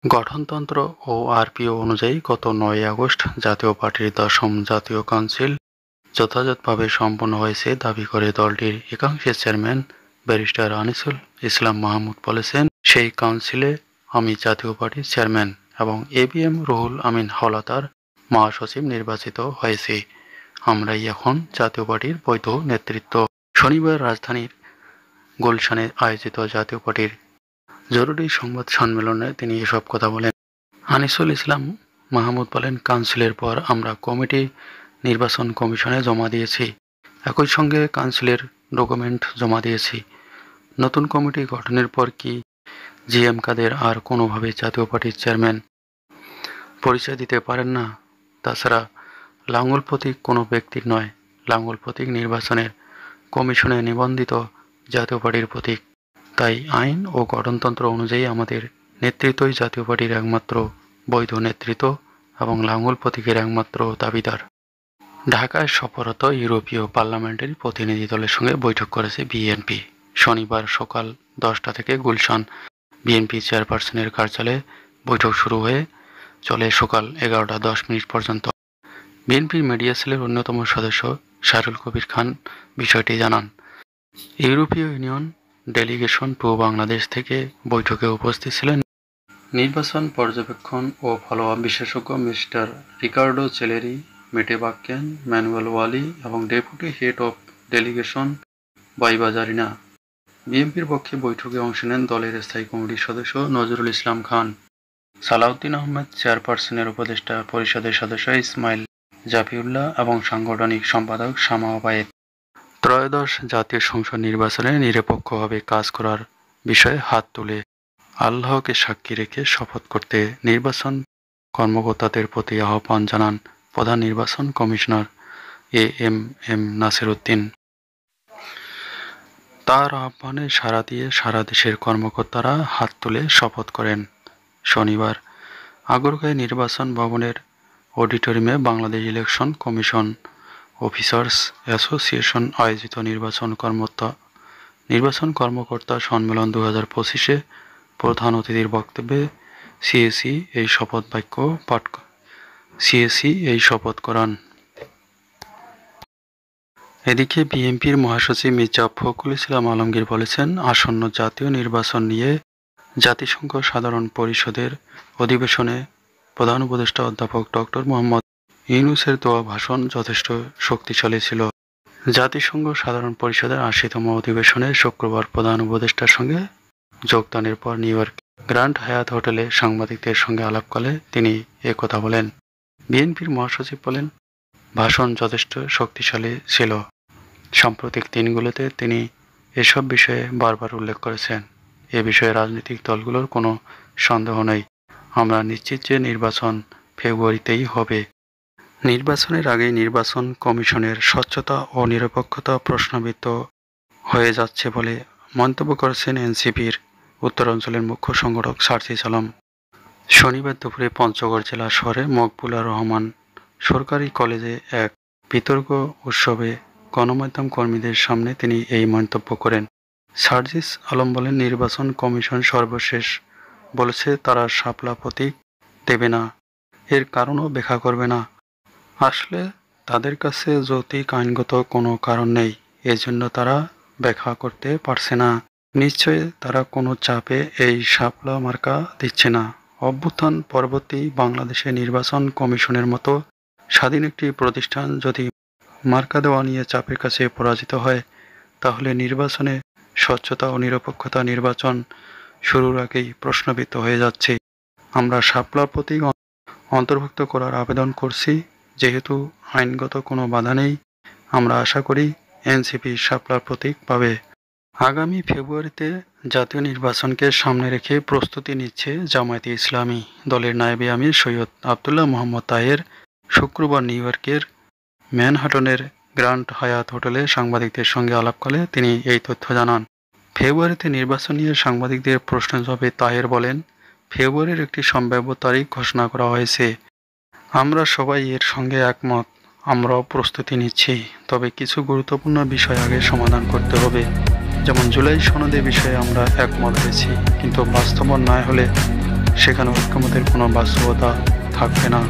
গঠনতন্ত্র ও আরপিও অনুযায়ী গত ৯ আগস্ট জাতীয় পার্টির ১০ম জাতীয় কাউন্সিল যথাযথভাবে সম্পন্ন হয়েছে দাবি করে দলটির একাংশের চেয়ারম্যান ব্যারিস্টার আনিসুল ইসলাম মাহমুদ বলেছেন, সেই কাউন্সিলে আমি জাতীয় পার্টির চেয়ারম্যান এবং এবিএম রুহুল আমিন হাওলাদার মহাসচিব নির্বাচিত হয়েছি। আমরাই এখন জাতীয় পার্টির বৈধ নেতৃত্ব। শনিবার রাজধানীর গুলশানে আয়োজিত জাতীয় পার্টির জরুরি সংবাদ সম্মেলনে তিনি এসব কথা বলেন। আনিসুল ইসলাম মাহমুদ বলেন, কাউন্সিলের পর আমরা কমিটি নির্বাচন কমিশনে জমা দিয়েছি, একই সঙ্গে কাউন্সিলের ডকুমেন্ট জমা দিয়েছি। নতুন কমিটি গঠনের পর কি জিএম কাদের আর কোনোভাবে জাতীয় পার্টির চেয়ারম্যান পরিচয় দিতে পারেন না? তাছাড়া লাঙ্গল প্রতীক কোনো ব্যক্তির নয়, লাঙ্গল প্রতীক নির্বাচনের কমিশনে নিবন্ধিত জাতীয় পার্টির প্রতীক। তাই আইন ও গঠনতন্ত্র অনুযায়ী আমাদের নেতৃত্বই জাতীয় পার্টির একমাত্র বৈধ নেতৃত্ব এবং লাঙ্গল প্রতীকের একমাত্র দাবিদার। ঢাকায় সফররত ইউরোপীয় পার্লামেন্টারি প্রতিনিধি দলের সঙ্গে বৈঠক করেছে বিএনপি। শনিবার সকাল 10টা থেকে গুলশান বিএনপি চেয়ারপারসনের কার্যালয়ে বৈঠক শুরু হয়ে চলে সকাল 11টা 10 মিনিট পর্যন্ত। বিএনপির মিডিয়া সেলের অন্যতম সদস্য শাহরুল কবির খান বিষয়টি জানান। ইউরোপীয় ইউনিয়ন ডেলিগেশন টু বাংলাদেশ থেকে বৈঠকে উপস্থিত ছিলেন নির্বাচন পর্যবেক্ষণ ও ফলো-আপ বিশেষজ্ঞ mister Ricardo Cheleri, Mette Bakken, Manuel Wally এবং deputy head of delegation Baiba Zarina. বিএনপির পক্ষে বৈঠকে অংশ নেন দলের স্থায়ী কমিটির সদস্য নজরুল ইসলাম খান, সালাউদ্দিন আহমেদ, চেয়ারপারসনের উপদেষ্টা পরিষদের সদস্য ইসমাইল জাফিউল্লাহ এবং সাংগঠনিক সম্পাদক শামা ওবায়েদ। ত্রয়োদশ জাতীয় সংসদ নির্বাচনে নিরপেক্ষভাবে কাজ করার বিষয়ে হাত তুলে আল্লাহকে সাক্ষী রেখে শপথ করতে নির্বাচন কর্মকর্তাদের প্রতি আহ্বান জানান প্রধান নির্বাচন কমিশনার এএম নাসির উদ্দিন। তার আহ্বানে সাড়া দিয়ে সারা দেশের কর্মকর্তারা হাত তুলে শপথ করেন। শনিবার আগরগাঁও নির্বাচন ভবনের অডিটোরিয়ামে Bangladesh election commission officers association আয়োজিত নির্বাচন কর্মকর্তা সম্মেলন 2025-এ প্রধান অতিথির বক্তব্যে সিএসি এই শপথ করান। এদিকে বিএনপির মহাসচিব মির্জা ফখরুল ইসলাম আলমগীর বলেছেন, আসন্ন জাতীয় নির্বাচন নিয়ে জাতিসংঘ সাধারণ পরিষদের অধিবেশনে প্রধান উপদেষ্টা অধ্যাপক ডক্টর মোহাম্মদ ইউনূসের দেওয়া ভাষণ যথেষ্ট শক্তিশালী ছিল। জাতিসংঘ সাধারণ পরিষদের 80তম অধিবেশনে শুক্রবার প্রধান উপদেষ্টার সঙ্গে যোগদানের পর নিউ ইয়র্ক গ্র্যান্ড হায়াত হোটেলে সাংবাদিকদের সঙ্গে আলাপকালে তিনি একথা বলেন। বিএনপির মহাসচিব বলেন, ভাষণ যথেষ্ট শক্তিশালী ছিল। সাম্প্রতিক দিনগুলোতে তিনি এসব বিষয়ে বারবার উল্লেখ করেছেন। এ বিষয়ে রাজনৈতিক দলগুলোর কোনো সন্দেহ নেই। আমরা নিশ্চিত যে নির্বাচন ফেব্রুয়ারিতেই হবে। নির্বাচনের আগেই নির্বাচন কমিশনের স্বচ্ছতা ও নিরপেক্ষতা প্রশ্নবিদ্ধ হয়ে যাচ্ছে বলে মন্তব্য করেছেন এনসিপির উত্তরাঞ্চলের মুখ্য সংগঠক সার্জিস আলম। শনিবার দুপুরে পঞ্চগড় জেলা শহরে মকবুলা রহমান সরকারি কলেজে এক বিতর্ক উৎসবে গণমাধ্যম কর্মীদের সামনে তিনি এই মন্তব্য করেন। সার্জিস আলম বলেন, নির্বাচন কমিশন সর্বশেষ বলেছে তারা শাপলা প্রতীক দেবে না, এর কারণও ব্যাখ্যা করবে না। আসলে তাদের কাছে যৌক্তিক আইনগত কোনো কারণ নেই, এজন্য তারা ব্যাখ্যা করতে পারছে না। নিশ্চয়ই তারা কোনো চাপে এই শাপলা মার্কা দিচ্ছে না। অভ্যুত্থান পরবর্তী বাংলাদেশে নির্বাচন কমিশনের মতো স্বাধীন একটি প্রতিষ্ঠান যদি মার্কা দেওয়া নিয়ে চাপের কাছে পরাজিত হয়, তাহলে নির্বাচনে স্বচ্ছতা ও নিরপেক্ষতা নির্বাচন শুরুর আগেই প্রশ্নবিদ্ধ হয়ে যাচ্ছে। আমরা শাপলা প্রতীক অন্তর্ভুক্ত করার আবেদন করছি। যেহেতু আইনগত কোনো বাধা নেই, আমরা আশা করি এনসিপি শাপলা প্রতীক পাবে। আগামী ফেব্রুয়ারিতে জাতীয় নির্বাচনকে সামনে রেখে প্রস্তুতি নিচ্ছে জামায়াতে ইসলামী। দলের নায়েবে আমির সৈয়দ আবদুল্লাহ মোহাম্মদ তাহের শুক্রবার নিউ ইয়র্কের ম্যানহাটনের গ্র্যান্ড হায়াত হোটেলে সাংবাদিকদের সঙ্গে আলাপকালে তিনি এই তথ্য জানান। ফেব্রুয়ারিতে নির্বাচন নিয়ে সাংবাদিকদের প্রশ্নের জবাবে তাহের বলেন, ফেব্রুয়ারির একটি সম্ভাব্য তারিখ ঘোষণা করা হয়েছে। আমরা সবাই এর সঙ্গে একমত। আমরাও প্রস্তুতি নিচ্ছি, তবে কিছু গুরুত্বপূর্ণ বিষয় আগে সমাধান করতে হবে। যেমন জুলাই সনদের বিষয়ে আমরা একমত হয়েছি, কিন্তু বাস্তবায়ন না হলে সেখানে ঐক্যমতের কোনো বাস্তবতা থাকবে না।